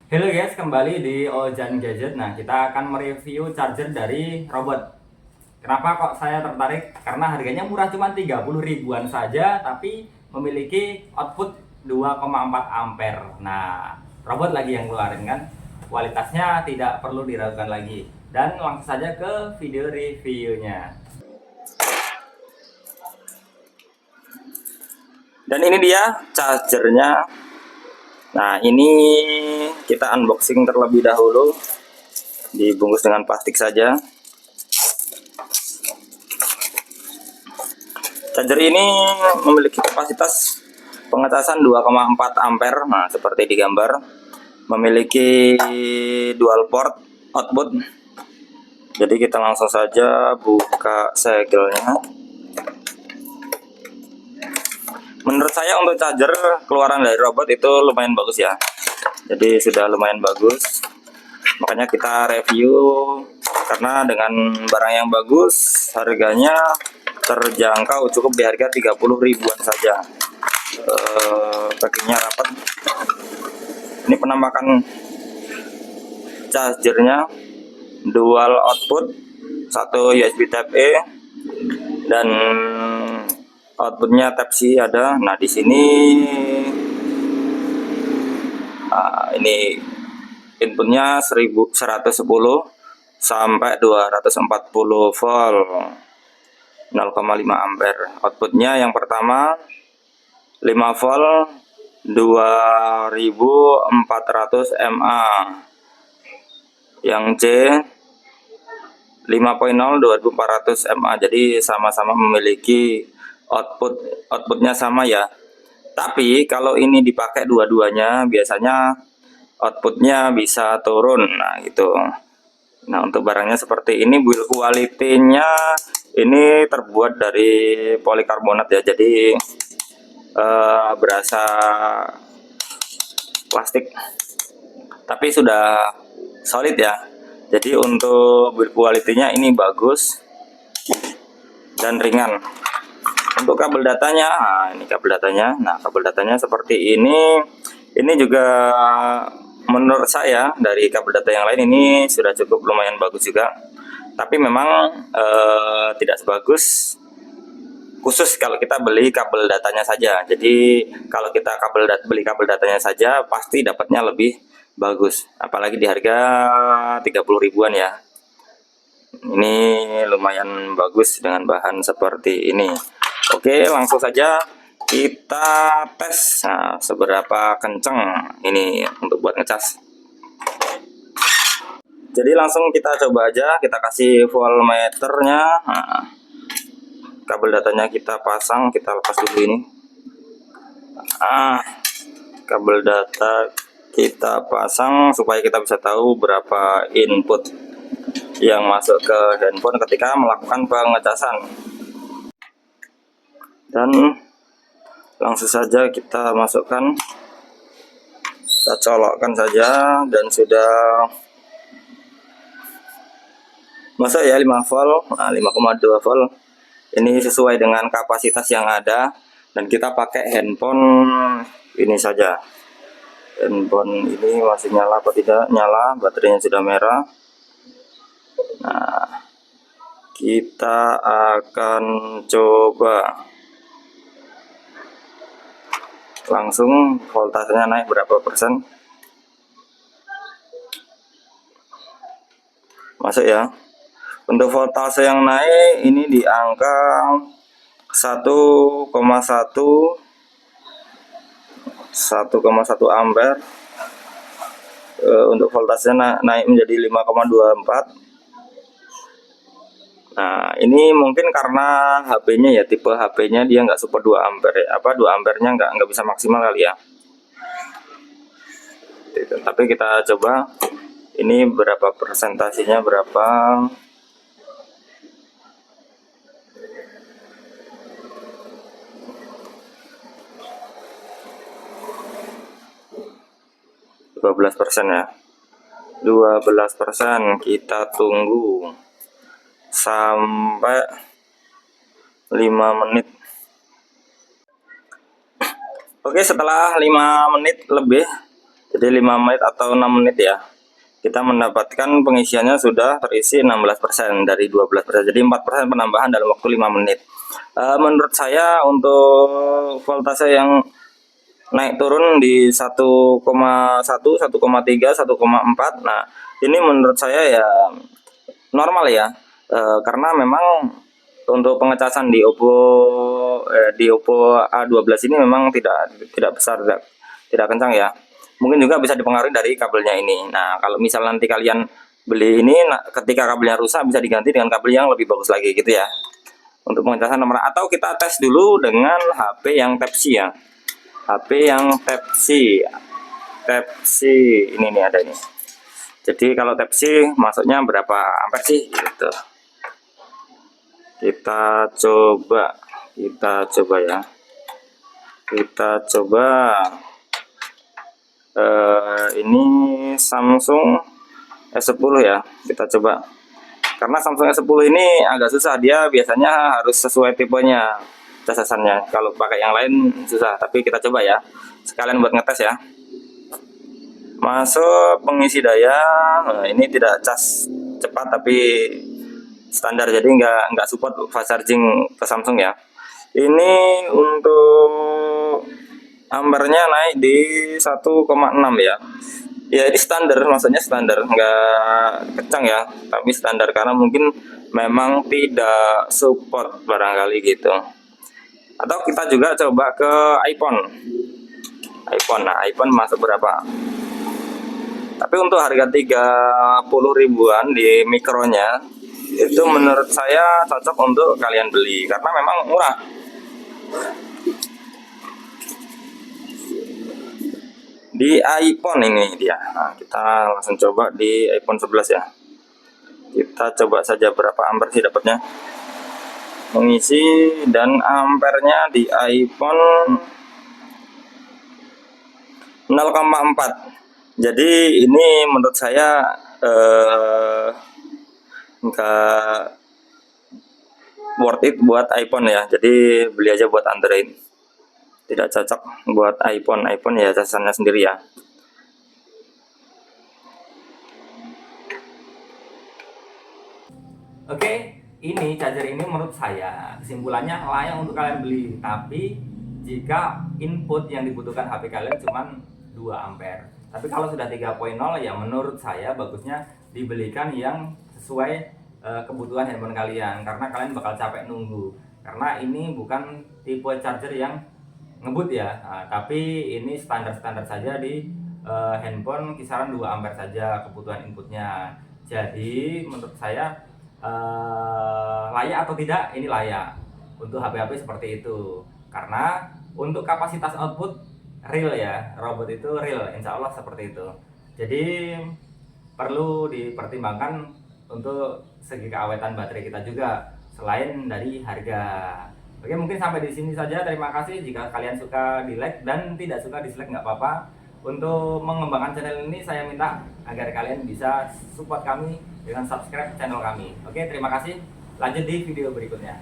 Halo guys, kembali di Ojan Gadget. Nah, kita akan mereview charger dari robot. Kenapa kok saya tertarik? Karena harganya murah, cuma 30 ribuan saja, tapi memiliki output 2,4 ampere. Nah, robot lagi yang ngeluarin kan. Kualitasnya tidak perlu diragukan lagi. Dan langsung saja ke video reviewnya. Dan ini dia chargernya. Nah, ini kita unboxing terlebih dahulu. Dibungkus dengan plastik saja. Charger ini memiliki kapasitas pengecasan 2,4 ampere. Nah, seperti di gambar. Memiliki dual port output. Jadi kita langsung saja buka segelnya. Menurut saya untuk charger keluaran dari robot itu lumayan bagus ya. Jadi sudah lumayan bagus. Makanya kita review karena dengan barang yang bagus, harganya terjangkau, cukup di harga 30 ribuan saja. Baginya rapat. Ini penampakan chargernya, dual output, satu USB Type A dan outputnya Type C ada. Nah, di sini ini inputnya 1110 sampai 240 volt, 0,5 ampere. Outputnya yang pertama 5 volt 2400 mA, yang C 5.0 2400 mA. Jadi sama-sama memiliki outputnya sama ya. Tapi kalau ini dipakai dua-duanya, biasanya outputnya bisa turun. Nah gitu. Nah, untuk barangnya seperti ini, build quality-nya ini terbuat dari polikarbonat ya. Jadi berasa plastik, tapi sudah solid ya. Jadi untuk build quality-nya ini bagus dan ringan. Untuk kabel datanya, nah ini kabel datanya. Nah, kabel datanya seperti ini. Ini juga menurut saya dari kabel data yang lain ini sudah cukup lumayan bagus juga. Tapi memang tidak sebagus khusus kalau kita beli kabel datanya saja. Jadi kalau kita beli kabel datanya saja pasti dapatnya lebih bagus. Apalagi di harga 30 ribuan ya. Ini lumayan bagus dengan bahan seperti ini. Oke, langsung saja kita tes seberapa kenceng ini untuk buat ngecas. Jadi langsung kita coba aja, kita kasih voltmeternya. Nah, kabel datanya kita pasang, kita lepas dulu ini. Kabel data kita pasang supaya kita bisa tahu berapa input yang masuk ke handphone ketika melakukan pengecasan. Dan langsung saja kita masukkan, kita colokkan saja, dan sudah masuk ya 5 volt, 5,2 volt. Ini sesuai dengan kapasitas yang ada, dan kita pakai handphone ini saja. Handphone ini masih nyala atau tidak? Nyala, baterainya sudah merah. Nah, kita akan coba langsung voltasenya naik berapa persen. Masuk ya. Untuk voltase yang naik ini di angka 1,1 ampere. Untuk voltasenya naik menjadi 5,24. Nah, ini mungkin karena HP-nya ya, tipe HP-nya dia nggak support 2 ampere, 2 ampernya nggak bisa maksimal kali ya. Tapi kita coba ini berapa persentasenya, berapa. 12% ya. 12%, kita tunggu sampai 5 menit. Oke, setelah 5 menit lebih, Jadi 5 menit atau 6 menit ya, kita mendapatkan pengisiannya sudah terisi 16% dari 12%. Jadi 4% penambahan dalam waktu 5 menit. Menurut saya untuk voltase yang naik turun di 1,1, 1,3, 1,4. Nah, ini menurut saya ya normal ya. Karena memang untuk pengecasan di Oppo A12 ini memang tidak besar, tidak kencang ya. Mungkin juga bisa dipengaruhi dari kabelnya ini. Nah, kalau misal nanti kalian beli ini, ketika kabelnya rusak bisa diganti dengan kabel yang lebih bagus lagi gitu ya. Untuk pengecasan nomor, atau kita tes dulu dengan HP yang Type C ya. HP yang Type C ini nih ada ini. Jadi kalau Type C masuknya berapa ampere sih gitu. Kita coba ya. Kita coba ini Samsung S10 ya. Kita coba. Karena Samsung S10 ini agak susah, dia biasanya harus sesuai tipenya casasannya. Kalau pakai yang lain susah, tapi kita coba ya. Sekalian buat ngetes ya. Masuk pengisi daya. Nah, ini tidak cas cepat tapi standar, jadi nggak support fast charging ke Samsung ya. Ini untuk ampernya naik di 1,6 ya. Ya ini standar, maksudnya standar, nggak kencang ya, tapi standar karena mungkin memang tidak support barangkali gitu. Atau kita juga coba ke iPhone. Nah, iPhone masuk berapa? Tapi untuk harga 30 ribuan di mikronya itu menurut saya cocok untuk kalian beli karena memang murah. Di iPhone ini dia. Nah, kita langsung coba di iPhone 11 ya. Kita coba saja berapa ampere sih dapatnya. Mengisi dan ampernya di iPhone 0,4. Jadi ini menurut saya nggak worth it buat iPhone ya. Jadi beli aja buat Android. Tidak cocok buat iPhone ya casasannya sendiri ya. Oke, ini charger ini menurut saya kesimpulannya layak untuk kalian beli, tapi jika input yang dibutuhkan HP kalian cuma 2 ampere. Tapi kalau sudah 3.0 ya menurut saya bagusnya dibelikan yang sesuai kebutuhan handphone kalian, karena kalian bakal capek nunggu. Karena ini bukan tipe charger yang ngebut ya, tapi ini standar saja di handphone kisaran 2 ampere saja kebutuhan inputnya. Jadi menurut saya layak atau tidak, ini layak untuk HP-HP seperti itu. Karena untuk kapasitas output real ya, robot itu real, insya Allah seperti itu. Jadi perlu dipertimbangkan untuk segi keawetan baterai kita juga selain dari harga. Oke, mungkin sampai di sini saja. Terima kasih. Jika kalian suka di like dan tidak suka dislike nggak apa-apa. Untuk mengembangkan channel ini saya minta agar kalian bisa support kami dengan subscribe channel kami. Oke, terima kasih. Lanjut di video berikutnya.